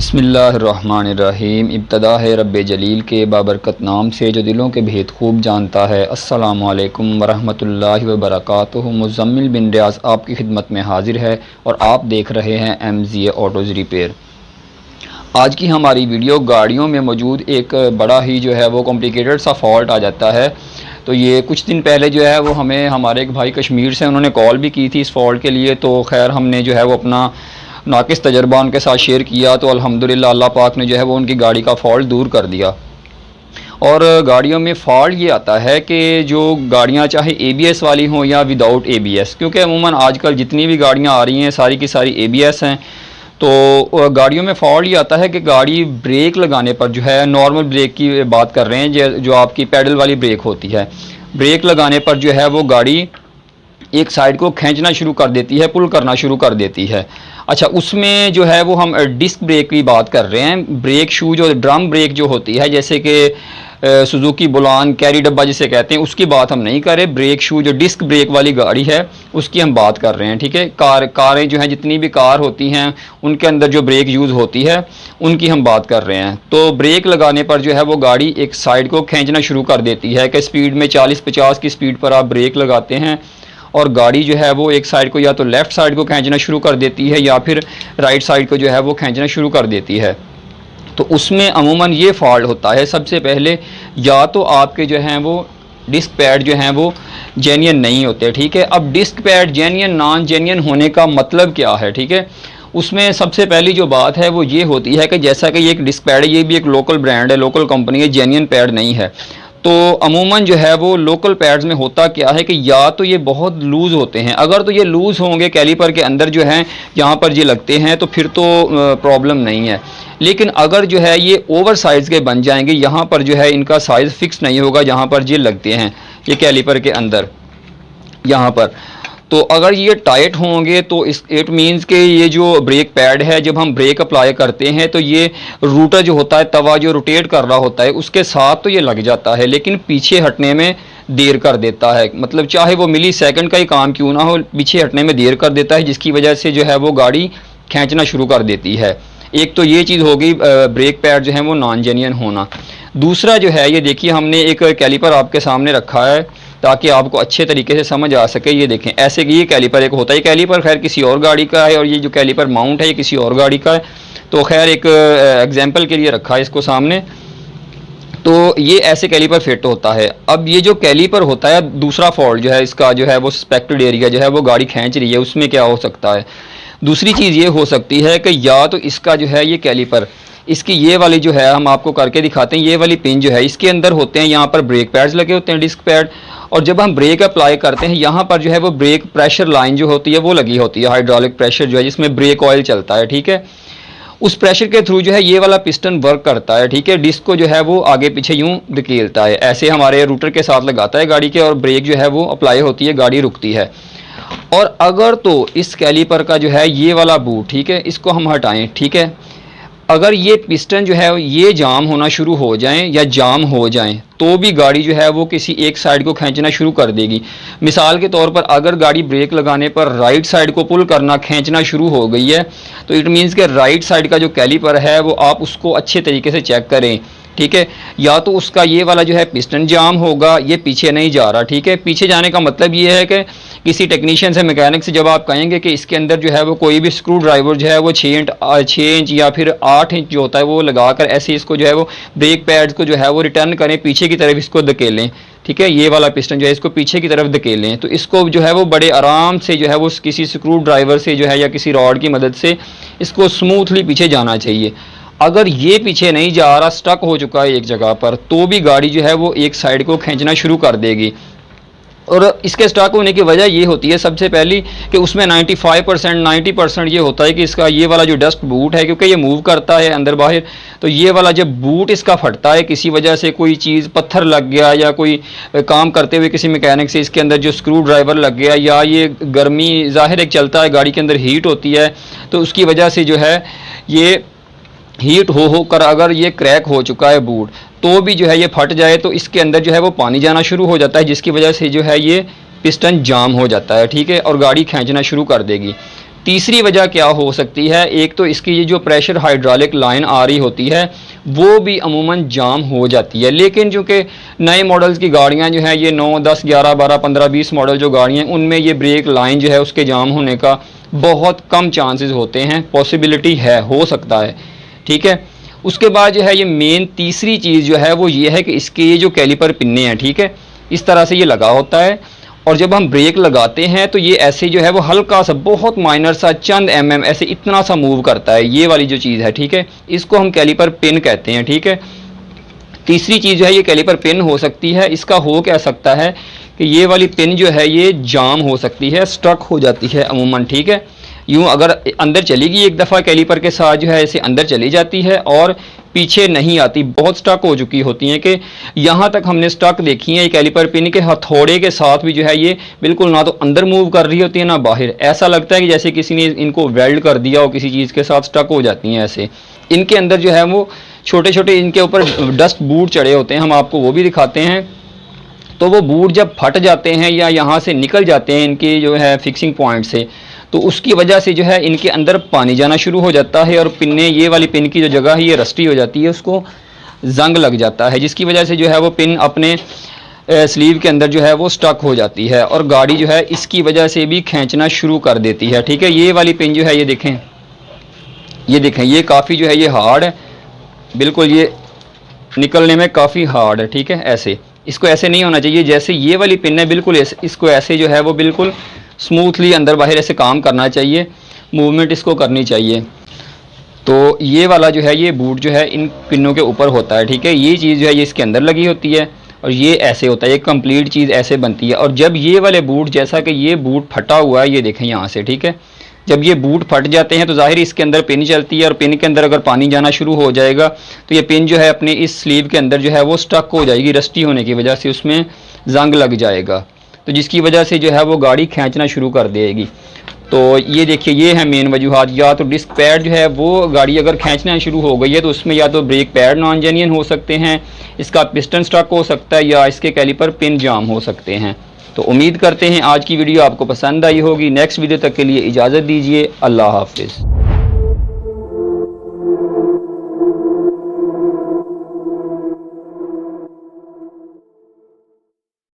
बिस्मिल्लाहिर्रहमानिर्रहीम। इब्तदा है रब्बे जलील के बाबरकत नाम से जो दिलों के भेद खूब जानता है। अस्सलामु अलैकुम वरहमतुल्लाहि वबरकातुहू। मुज़म्मिल बिन रियाज़ आपकी खिदमत में हाजिर है और आप देख रहे हैं MZA ऑटोज़ रिपेयर। आज की हमारी वीडियो गाड़ियों में मौजूद एक बड़ा ही जो है वो कॉम्प्लिकेटेड सा फॉल्ट आ जाता है। तो ये कुछ दिन पहले जो है वो हमें हमारे एक भाई कश्मीर से उन्होंने कॉल भी की थी इस फॉल्ट के लिए। तो खैर हमने जो है वो अपना नाकिस तजर्बा उनके साथ शेयर किया तो अल्हम्दुलिल्लाह अल्लाह पाक ने जो है वो उनकी गाड़ी का फॉल्ट दूर कर दिया। और गाड़ियों में फॉल्ट ये आता है कि जो गाड़ियाँ चाहे ABS वाली हों या विदाउट ABS, क्योंकि अमूमन आजकल जितनी भी गाड़ियाँ आ रही हैं सारी की सारी ABS हैं। तो गाड़ियों में फॉल्ट ये आता है कि गाड़ी ब्रेक लगाने पर जो है, नॉर्मल ब्रेक की बात कर रहे हैं, जो आपकी पैडल वाली ब्रेक होती है, ब्रेक लगाने पर जो है वो गाड़ी एक साइड को खींचना शुरू कर देती है, पुल करना शुरू कर देती है। अच्छा, उसमें जो है वो हम डिस्क ब्रेक की बात कर रहे हैं। ब्रेक शू जो ड्रम ब्रेक जो होती है, जैसे कि सुजुकी बुलान कैरी डब्बा जिसे कहते हैं, उसकी बात हम नहीं कर रहे। ब्रेक शू जो डिस्क ब्रेक वाली गाड़ी है उसकी हम बात कर रहे हैं। ठीक है, कारें जो हैं, जितनी भी कार होती हैं उनके अंदर जो ब्रेक यूज़ होती है उनकी हम बात कर रहे हैं। तो ब्रेक लगाने पर जो है वो गाड़ी एक साइड को खींचना शुरू कर देती है कि स्पीड में 40-50 की स्पीड पर आप ब्रेक लगाते हैं और गाड़ी जो है वो एक साइड को या तो लेफ़्ट साइड को खींचना शुरू कर देती है या फिर राइट साइड को जो है वो खींचना शुरू कर देती है। तो उसमें अमूमन ये फॉल्ट होता है। सबसे पहले या तो आपके जो हैं वो डिस्क पैड जो हैं वो जेन्युइन नहीं होते। ठीक है, अब disc pad genuine non genuine होने का मतलब क्या है? ठीक है, उसमें सबसे पहली जो बात है वो ये होती है कि जैसा कि ये एक डिस्क पैड है, ये भी एक लोकल ब्रांड है, लोकल कंपनी है, जेन्युइन पैड नहीं है। तो अमूमन जो है वो लोकल पैड्स में होता क्या है कि या तो ये बहुत लूज़ होते हैं, अगर तो ये लूज़ होंगे कैलिपर के अंदर जो हैं यहाँ पर ये लगते हैं तो फिर तो प्रॉब्लम नहीं है। लेकिन अगर जो है ये ओवर साइज़ के बन जाएंगे, यहाँ पर जो है इनका साइज़ फिक्स नहीं होगा जहाँ पर ये लगते हैं, ये कैलिपर के अंदर यहाँ पर, तो अगर ये टाइट होंगे तो इट मीन्स कि ये जो ब्रेक पैड है, जब हम ब्रेक अप्लाई करते हैं तो ये रूटर जो होता है, तवा जो रोटेट कर रहा होता है, उसके साथ तो ये लग जाता है लेकिन पीछे हटने में देर कर देता है। मतलब चाहे वो मिली सेकंड का ही काम क्यों ना हो, पीछे हटने में देर कर देता है, जिसकी वजह से जो है वो गाड़ी खींचना शुरू कर देती है। एक तो ये चीज़ होगी ब्रेक पैड जो है वो नॉन जेन्युइन होना। दूसरा जो है, ये देखिए हमने एक कैलिपर आपके सामने रखा है ताकि आपको अच्छे तरीके से समझ आ सके। ये देखें, ऐसे कि ये कैलिपर एक होता है, कैलिपर खैर किसी और गाड़ी का है और ये जो कैलिपर माउंट है ये किसी और गाड़ी का है। तो खैर एक एग्जांपल के लिए रखा है इसको सामने। तो ये ऐसे कैलिपर फिट होता है। अब ये जो कैलिपर होता है, दूसरा फॉल्ट जो है इसका जो है वो सस्पेक्टेड एरिया जो है वो गाड़ी खींच रही है, उसमें क्या हो सकता है? दूसरी चीज़ ये हो सकती है कि या तो इसका जो है ये कैलिपर, इसकी ये वाली जो है, हम आपको करके दिखाते हैं, ये वाली पिन जो है इसके अंदर होते हैं, यहाँ पर ब्रेक पैड्स लगे होते हैं, डिस्क पैड, और जब हम ब्रेक अप्लाई करते हैं यहाँ पर जो है वो ब्रेक प्रेशर लाइन जो होती है वो लगी होती है, हाइड्रोलिक प्रेशर जो है जिसमें ब्रेक ऑयल चलता है। ठीक है, उस प्रेशर के थ्रू जो है ये वाला पिस्टन वर्क करता है। ठीक है, डिस्क को जो है वो आगे पीछे यूँ धकेलता है, ऐसे हमारे रूटर के साथ लगाता है गाड़ी के, और ब्रेक जो है वो अप्लाई होती है, गाड़ी रुकती है। और अगर तो इस कैलिपर का जो है ये वाला बूट, ठीक है, इसको हम हटाएं, ठीक है, अगर ये पिस्टन जो है ये जाम होना शुरू हो जाएं या जाम हो जाएं तो भी गाड़ी जो है वो किसी एक साइड को खींचना शुरू कर देगी। मिसाल के तौर पर अगर गाड़ी ब्रेक लगाने पर राइट साइड को पुल करना, खींचना शुरू हो गई है तो इट मीन्स कि राइट साइड का जो कैलिपर है वो आप उसको अच्छे तरीके से चेक करें। ठीक है, या तो उसका ये वाला जो है पिस्टन जाम होगा, ये पीछे नहीं जा रहा। ठीक है, पीछे जाने का मतलब ये है कि किसी टेक्नीशियन से, मैकेनिक से जब आप कहेंगे कि इसके अंदर जो है वो कोई भी स्क्रू ड्राइवर जो है वो 6 इंच या फिर 8 इंच जो होता है वो लगाकर ऐसे इसको जो है वो ब्रेक पैड्स को जो है वो रिटर्न करें, पीछे की तरफ इसको धकेलें। ठीक है, ये वाला पिस्टन जो है इसको पीछे की तरफ धकेलें, तो इसको जो है वो बड़े आराम से जो है वो किसी स्क्रू ड्राइवर से जो है या किसी रॉड की मदद से इसको स्मूथली पीछे जाना चाहिए। अगर ये पीछे नहीं जा रहा, स्टक हो चुका है एक जगह पर, तो भी गाड़ी जो है वो एक साइड को खींचना शुरू कर देगी। और इसके स्टक होने की वजह ये होती है सबसे पहली कि उसमें 95% 90% ये होता है कि इसका ये वाला जो डस्ट बूट है, क्योंकि ये मूव करता है अंदर बाहर, तो ये वाला जब बूट इसका फटता है, किसी वजह से कोई चीज़, पत्थर लग गया या कोई काम करते हुए किसी मैकेनिक से इसके अंदर जो स्क्रू ड्राइवर लग गया, या ये गर्मी ज़ाहिर एक चलता है, गाड़ी के अंदर हीट होती है, तो उसकी वजह से जो है ये हीट हो कर अगर ये क्रैक हो चुका है बूट, तो भी जो है ये फट जाए तो इसके अंदर जो है वो पानी जाना शुरू हो जाता है, जिसकी वजह से जो है ये पिस्टन जाम हो जाता है। ठीक है, और गाड़ी खींचना शुरू कर देगी। तीसरी वजह क्या हो सकती है, एक तो इसकी ये जो प्रेशर हाइड्रोलिक लाइन आ रही होती है वो भी अमूमन जाम हो जाती है। लेकिन चूँकि नए मॉडल्स की गाड़ियाँ जो हैं ये 9, 10, 11, 12, 15, 20 मॉडल जो गाड़ियाँ हैं उनमें ये ब्रेक लाइन जो है उसके जाम होने का बहुत कम चांसेस होते हैं, पॉसिबिलिटी है, हो सकता है, ठीक है। उसके बाद जो है ये मेन तीसरी चीज़ जो है वो ये है कि इसके ये जो कैलिपर पिन्ने हैं, ठीक है, इस तरह से ये लगा होता है और जब हम ब्रेक लगाते हैं तो ये ऐसे जो है वो हल्का सा, बहुत माइनर सा, चंद mm ऐसे इतना सा मूव करता है, ये वाली जो चीज़ है, ठीक है, इसको हम कैलिपर पिन कहते हैं, ठीक है। तीसरी चीज़ जो है ये कैलिपर पिन हो सकती है, इसका हो क्या सकता है कि ये वाली पिन जो है ये जाम हो सकती है, स्ट्रक हो जाती है अमूमन, ठीक है। यूँ अगर अंदर चलेगी एक दफ़ा कैलिपर के साथ जो है ऐसे अंदर चली जाती है और पीछे नहीं आती, बहुत स्टक हो चुकी होती हैं कि यहाँ तक हमने स्टक देखी है। ये कैलिपर पिन के हथौड़े के साथ भी जो है ये बिल्कुल ना तो अंदर मूव कर रही होती है ना बाहर, ऐसा लगता है कि जैसे किसी ने इनको वेल्ड कर दिया हो किसी चीज़ के साथ, स्टक हो जाती हैं ऐसे। इनके अंदर जो है वो छोटे छोटे इनके ऊपर डस्ट बूट चढ़े होते हैं, हम आपको वो भी दिखाते हैं। तो वो बूट जब फट जाते हैं या यहाँ से निकल जाते हैं इनके जो है फिक्सिंग पॉइंट से, तो उसकी वजह से जो है इनके अंदर पानी जाना शुरू हो जाता है और पिन्ने, ये वाली पिन की जो जगह है ये रस्टी हो जाती है, उसको जंग लग जाता है, जिसकी वजह से जो है वो पिन अपने स्लीव के अंदर जो है वो स्टक हो जाती है और गाड़ी जो है इसकी वजह से भी खींचना शुरू कर देती है, ठीक है। ये वाली पिन जो है ये देखें, ये काफ़ी जो है ये हार्ड है, बिल्कुल ये निकलने में काफ़ी हार्ड है, ठीक है। ऐसे इसको ऐसे नहीं होना चाहिए, जैसे ये वाली पिन है बिल्कुल इसको ऐसे जो है वो बिल्कुल स्मूथली अंदर बाहर ऐसे काम करना चाहिए, मूवमेंट इसको करनी चाहिए। तो ये वाला जो है ये बूट जो है इन पिनों के ऊपर होता है, ठीक है। ये चीज़ जो है ये इसके अंदर लगी होती है और ये ऐसे होता है, ये कंप्लीट चीज़ ऐसे बनती है। और जब ये वाले बूट, जैसा कि ये बूट फटा हुआ है, ये देखें यहाँ से, ठीक है, जब ये बूट फट जाते हैं तो ज़ाहिर इसके अंदर पिन चलती है और पिन के अंदर अगर पानी जाना शुरू हो जाएगा तो ये पिन जो है अपने इस स्लीव के अंदर जो है वो स्टक हो जाएगी, रस्टी होने की वजह से उसमें जंग लग जाएगा, तो जिसकी वजह से जो है वो गाड़ी खींचना शुरू कर देगी। तो ये देखिए ये है मेन वजूहत, या तो डिस्क पैड जो है वो गाड़ी अगर खींचना शुरू हो गई है तो उसमें या तो ब्रेक पैड नॉन जेन्युइन हो सकते हैं, इसका पिस्टन स्टक हो सकता है या इसके कैलिपर पिन जाम हो सकते हैं। तो उम्मीद करते हैं आज की वीडियो आपको पसंद आई होगी। नेक्स्ट वीडियो तक के लिए इजाज़त दीजिए, अल्लाह हाफिज़।